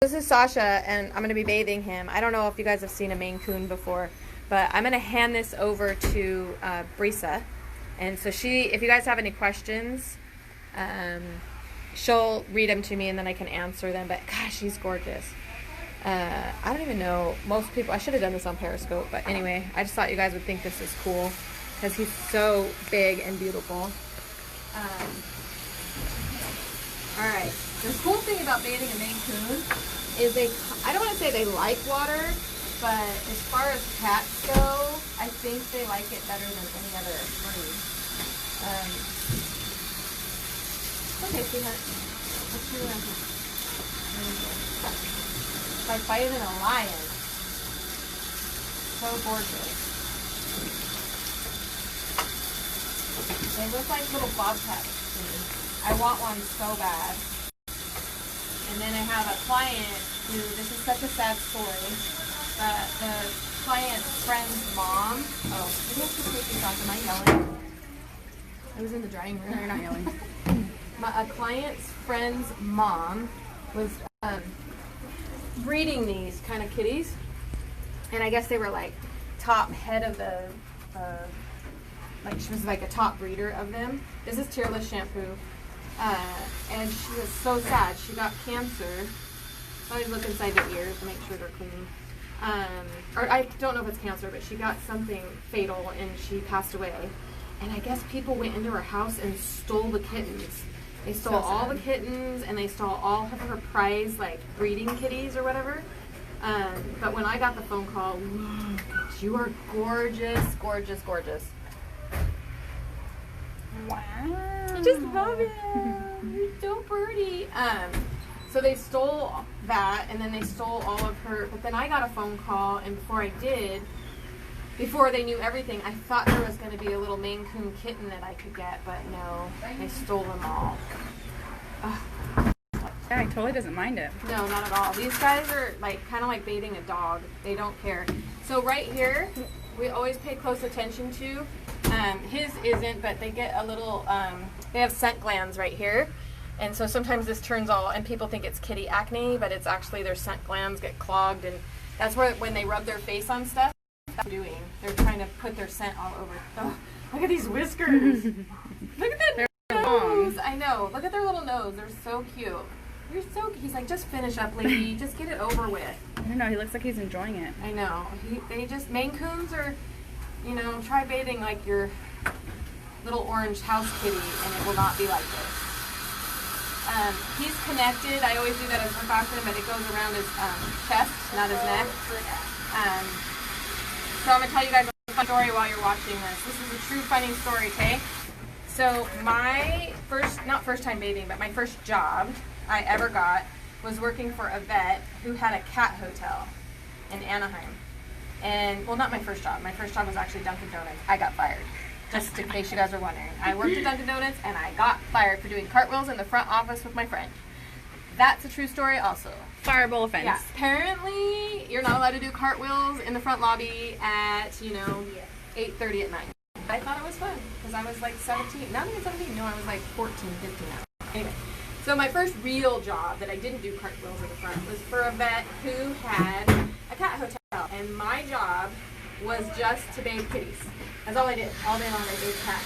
This is Sasha, and I'm going to be bathing him. I don't know if you guys have seen a Maine Coon before, but I'm going to hand this over to Brisa. And so if you guys have any questions, she'll read them to me and then I can answer them. But gosh, he's gorgeous. I don't even know, most people, I should have done this on Periscope, but anyway, I just thought you guys would think this is cool because he's so big and beautiful. Alright, the cool thing about bathing a Maine Coon is I don't want to say they like water, but as far as cats go, I think they like it better than any other breed. Okay, sweetheart. Let's turn around here. It's like fighting a lion. So gorgeous. They look like little bobcats to me. I want one so bad. And then I have a client who, this is such a sad story, but the client's friend's mom, maybe I should take these off. Am I yelling? I was in the drying room. No, you're not yelling. A client's friend's mom was breeding these kind of kitties, and I guess they were like top head of the like she was like a top breeder of them. This is Tearless shampoo, and she was so sad. She got cancer. So I always look inside the ears to make sure they're clean. Or I don't know if it's cancer, but she got something fatal and she passed away. And I guess people went into her house and stole the kittens. They stole all the kittens, and they stole all of her prize, like, breeding kitties or whatever. But when I got the phone call, look, you are gorgeous, gorgeous, gorgeous. Wow. I just love it. You're so pretty. So they stole that, and then they stole all of her. But then I got a phone call, and before they knew everything, I thought there was going to be a little Maine Coon kitten that I could get, but no, they stole them all. Yeah, he totally doesn't mind it. No, not at all. These guys are like kind of like bathing a dog. They don't care. So right here, we always pay close attention to. His isn't, but they get a little, they have scent glands right here. And so sometimes this turns and people think it's kitty acne, but it's actually their scent glands get clogged, and that's where when they rub their face on stuff, that's what they're doing. They're trying to put their scent all over. Oh, look at these whiskers. Look at that nose. I know. Look at their little nose. They're so cute. You're so cute. He's like, just finish up, lady. Just get it over with. I don't know. He looks like he's enjoying it. I know. Maine Coons are, try bathing like your little orange house kitty, and it will not be like this. He's connected. I always do that as a precaution, but it goes around his chest, not his neck. So I'm going to tell you guys a fun story while you're watching this. This is a true funny story, okay? So my not first time bathing, but my first job I ever got was working for a vet who had a cat hotel in Anaheim. And, well, not my first job. My first job was actually Dunkin' Donuts. I got fired, just in case you guys are wondering. I worked at Dunkin' Donuts, and I got fired for doing cartwheels in the front office with my friend. That's a true story also. Fireable offense. Yeah. Apparently, you're not allowed to do cartwheels in the front lobby at, 8:30 at night. I thought it was fun because I was like 17. Not even 17. No, I was like 14, 15 now. Anyway, so my first real job that I didn't do cartwheels in the front was for a vet who had a cat hotel. And my job was just to bathe kitties. That's all I did. All day long I bathed cats.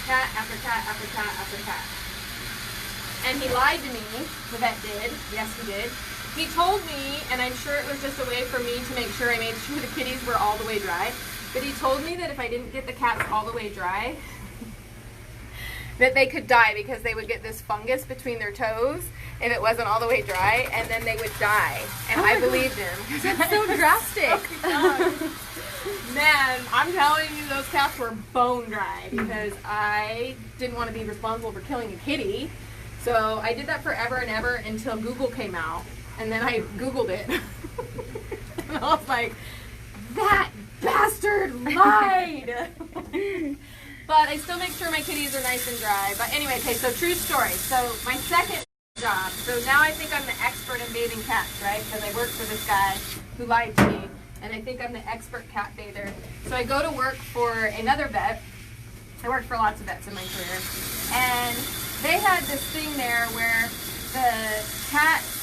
Cat after cat after cat after cat. And he lied to me, the vet did. Yes, he did. He told me, and I'm sure it was just a way for me to make sure I made sure the kitties were all the way dry, but he told me that if I didn't get the cats all the way dry, that they could die because they would get this fungus between their toes if it wasn't all the way dry, and then they would die. And I believed him. That's so drastic. Man, I'm telling you, those cats were bone dry because I didn't want to be responsible for killing a kitty. So I did that forever and ever until Google came out, and then I Googled it. And I was like, that bastard lied! But I still make sure my kitties are nice and dry. But anyway, okay, so true story. So my second job, so now I think I'm the expert in bathing cats, right? Because I worked for this guy who lied to me, and I think I'm the expert cat bather. So I go to work for another vet. I worked for lots of vets in my career. And they had this thing there where the cats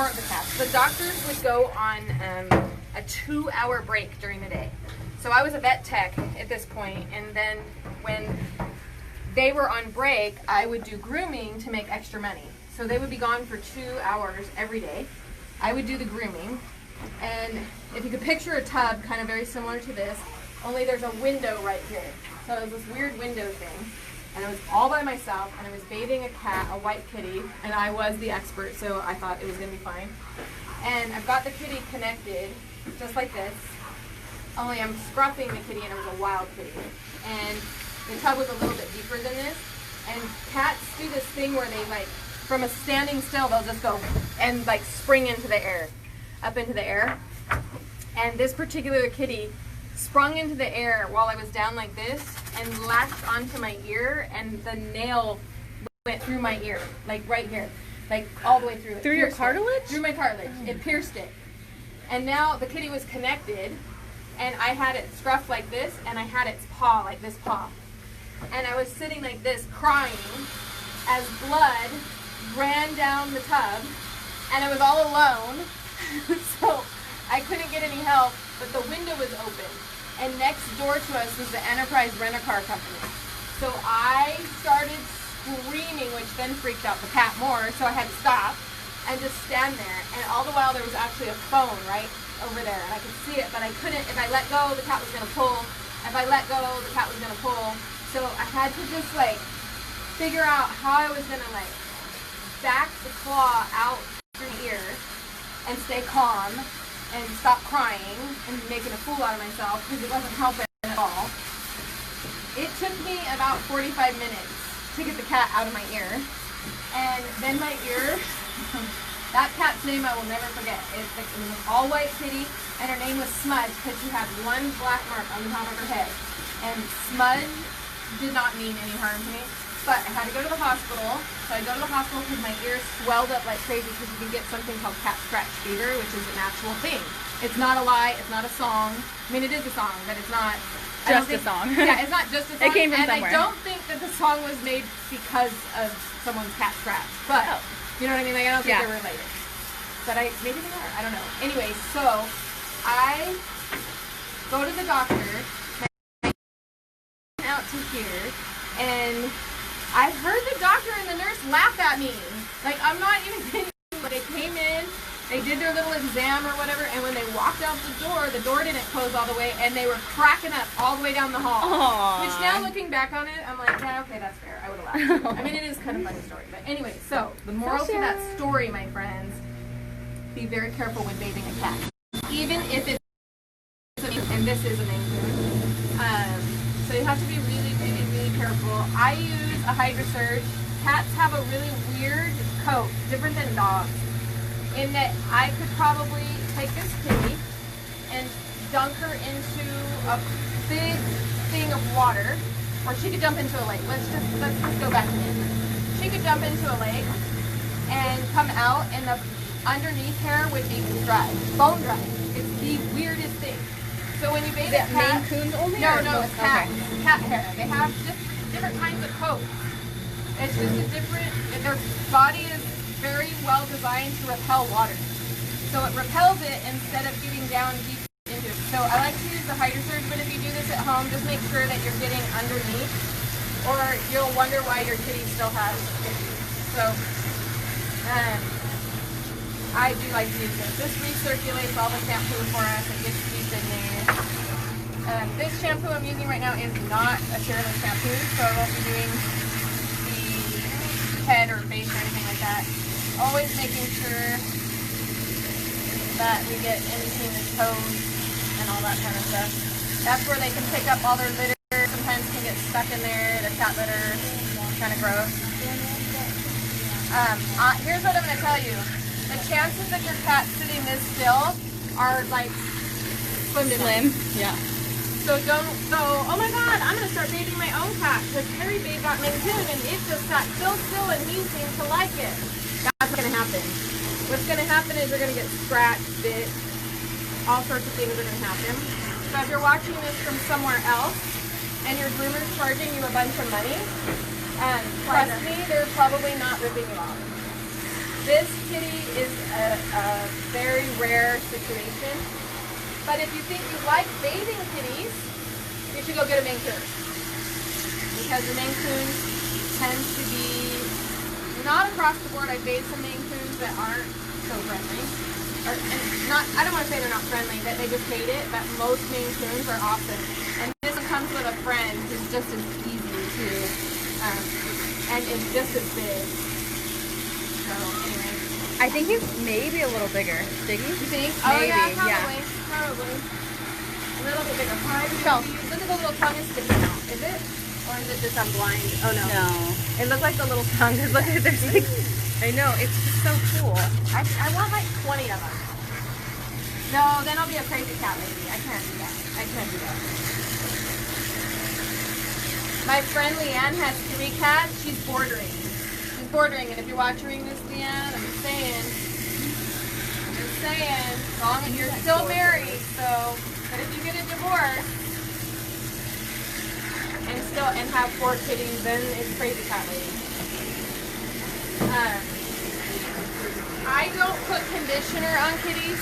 weren't the cats. The doctors would go on a 2-hour break during the day. So I was a vet tech at this point, and then when they were on break, I would do grooming to make extra money. So they would be gone for 2 hours every day. I would do the grooming, and if you could picture a tub, kind of very similar to this, only there's a window right here. So it was this weird window thing, and I was all by myself, and I was bathing a cat, a white kitty, and I was the expert, so I thought it was going to be fine. And I've got the kitty connected, just like this, only I'm scruffing the kitty, and it was a wild kitty. And the tub was a little bit deeper than this, and cats do this thing where they, like, from a standing still, they'll just go and, like, spring into the air, up into the air. And this particular kitty sprung into the air while I was down like this and latched onto my ear, and the nail went through my ear, like right here, like all the way through it. Through your cartilage? Through my cartilage. It pierced it. And now the kitty was connected, and I had it scruffed like this, and I had its paw, like this paw. And I was sitting like this, crying, as blood ran down the tub, and I was all alone, so I couldn't get any help, but the window was open. And next door to us was the Enterprise Rent-A-Car Company. So I started screaming, which then freaked out the cat more, so I had to stop and just stand there. And all the while there was actually a phone right over there, and I could see it, but I couldn't. If I let go, the cat was going to pull. If I let go, the cat was going to pull. So I had to just, like, figure out how I was going to, like, back the claw out through the ear and stay calm and stop crying and making a fool out of myself, because it wasn't helping at all. It took me about 45 minutes to get the cat out of my ear. And then my ear, that cat's name I will never forget. It was an all-white kitty, and her name was Smudge, because she had one black mark on the top of her head. And Smudge did not mean any harm to me. But I had to go to the hospital. So I go to the hospital because my ears swelled up like crazy, because you can get something called cat scratch fever, which is an actual thing. It's not a lie. It's not a song. I mean, it is a song, but it's not just a song. Yeah, it's not just a song. It came from somewhere. And I don't think that the song was made because of someone's cat scratch. But, you know what I mean? Like, I don't think they're related. But maybe they are. I don't know. Anyway, so I go to the doctor, out to here, and I heard the doctor and the nurse laugh at me. Like, I'm not even kidding. They came in, they did their little exam or whatever, and when they walked out the door didn't close all the way, and they were cracking up all the way down the hall. Aww. Which now, looking back on it, I'm like, yeah, okay, that's fair. I would have laughed. I mean, it is kind of a funny story. But anyway, so the moral to that story, my friends, be very careful when bathing a cat. Even if it's and this is a Maine Coon. So you have to be really, really, really careful. I use a Hydrosurge. Cats have a really weird coat, different than dogs, in that I could probably take this kitty and dunk her into a big thing of water, or she could jump into a lake. Let's just go back to nature. She could jump into a lake and come out, and the underneath hair would be dry, bone dry. It's the weirdest thing. So when you bathe a cat, Maine Coons only? no, it's cat hair. They have different kinds of coats. It's just a different. Their body is very well designed to repel water, so it repels it instead of getting down deep into it. So I like to use the Hydrosurge, but if you do this at home, just make sure that you're getting underneath, or you'll wonder why your kitty still has issues. So I do like to use this. This recirculates all the shampoo for us. It gets deep in there. This shampoo I'm using right now is not a shareable shampoo, so I won't be doing the head or face or anything like that. Always making sure that we get in between the toes and all that kind of stuff. That's where they can pick up all their litter. Sometimes can get stuck in there, the cat litter. Kind of gross. Here's what I'm going to tell you. The chances that your cat's sitting this still are like slim. Yeah. So don't go, oh my god, I'm going to start bathing my own cat, because Carrie Babe got Maine Coon and it just sat so still and he seems to like it. That's what's going to happen. What's going to happen is you're going to get scratched, bit, all sorts of things are going to happen. So if you're watching this from somewhere else and your groomer's charging you a bunch of money, trust me, they're probably not ripping it off. This kitty is a very rare situation. But if you think you like bathing kitties, you should go get a Maine Coon. Because the Maine Coon tends to be, not across the board, I've bathed some Maine Coons that aren't so friendly. Or, and not, I don't want to say they're not friendly, that they just hate it, but most Maine Coons are awesome. And this one comes with a friend who's just as easy too, and is just as big. So anyway. I think he's maybe a little bigger. Diggy? You think? Maybe, Oh yeah, probably. yeah. Probably. A little bit bigger. Go. Look at the little tongue is sticking out. Is it? Or is it just I'm blind? Oh no. No. It looks like the little tongue. Look at there's like, I know, it's just so cool. I want like 20 of them. No, then I'll be a crazy cat lady. I can't do that. I can't do that. My friend Leanne has 3 cats. She's bordering. She's bordering, and if you're watching this, Leanne, I'm just saying. As long as you're still married, so, but if you get a divorce, and have 4 kitties, then it's crazy cat lady. I don't put conditioner on kitties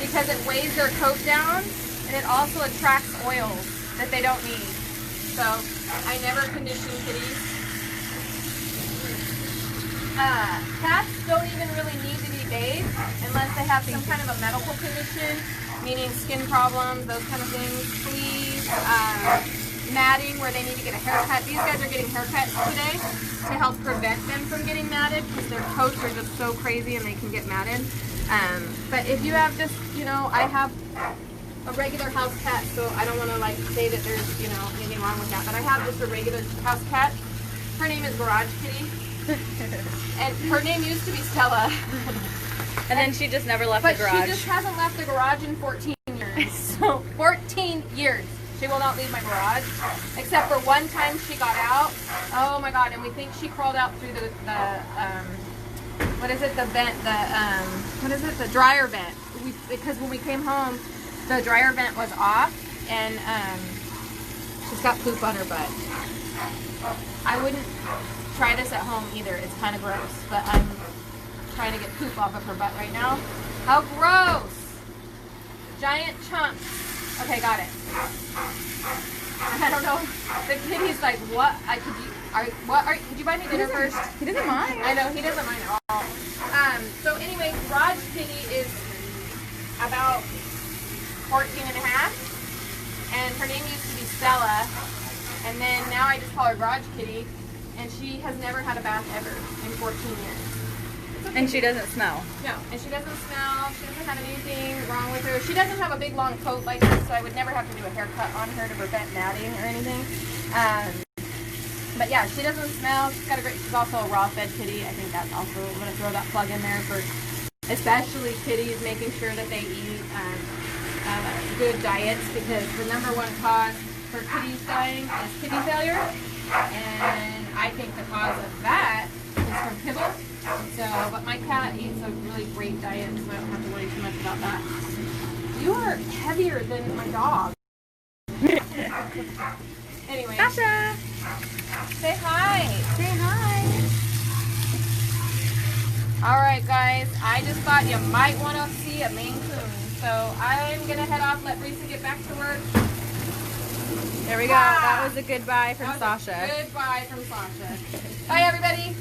because it weighs their coat down and it also attracts oils that they don't need. So I never condition kitties. Cats don't even really need to be bathed unless they have some kind of a medical condition, meaning skin problems, those kind of things. Fleas, matting where they need to get a haircut. These guys are getting haircuts today to help prevent them from getting matted because their coats are just so crazy and they can get matted. But if you have just, I have a regular house cat, so I don't want to like say that there's, anything wrong with that, but I have just a regular house cat. Her name is Garage Kitty. And her name used to be Stella. And then she just never left the garage. But she just hasn't left the garage in 14 years. So 14 years. She will not leave my garage, except for one time she got out. Oh my God! And we think she crawled out through the what is it? The vent. What is it? The dryer vent. Because when we came home, the dryer vent was off, and she's got poop on her butt. I wouldn't try this at home either. It's kind of gross, but I'm trying to get poop off of her butt right now. How gross! Giant chunks. Okay, got it. I don't know. The kitty's like, what? Could you buy me dinner first? He doesn't mind. I know, he doesn't mind at all. So anyway, Garage Kitty is about 14 and a half. And her name used to be Stella. And then now I just call her Garage Kitty. And she has never had a bath ever in 14 years. Okay. And she doesn't smell. No, and she doesn't smell. She doesn't have anything wrong with her. She doesn't have a big long coat like this, so I would never have to do a haircut on her to prevent matting or anything. But yeah, she doesn't smell. She's got a great. She's also a raw fed kitty. I think that's also. I'm gonna throw that plug in there for, especially kitties, making sure that they eat good diets because the #1 cause for kitties dying is kidney failure, and I think the cause of that is from kibble. So, but my cat eats a really great diet, so I don't have to worry too much about that. You are heavier than my dog. Anyway. Sasha! Say hi. Say hi. Alright guys, I just thought you might want to see a Maine Coon. So I'm going to head off, let Risa get back to work. There we go. That was a goodbye from Sasha. Goodbye from Sasha. Bye everybody.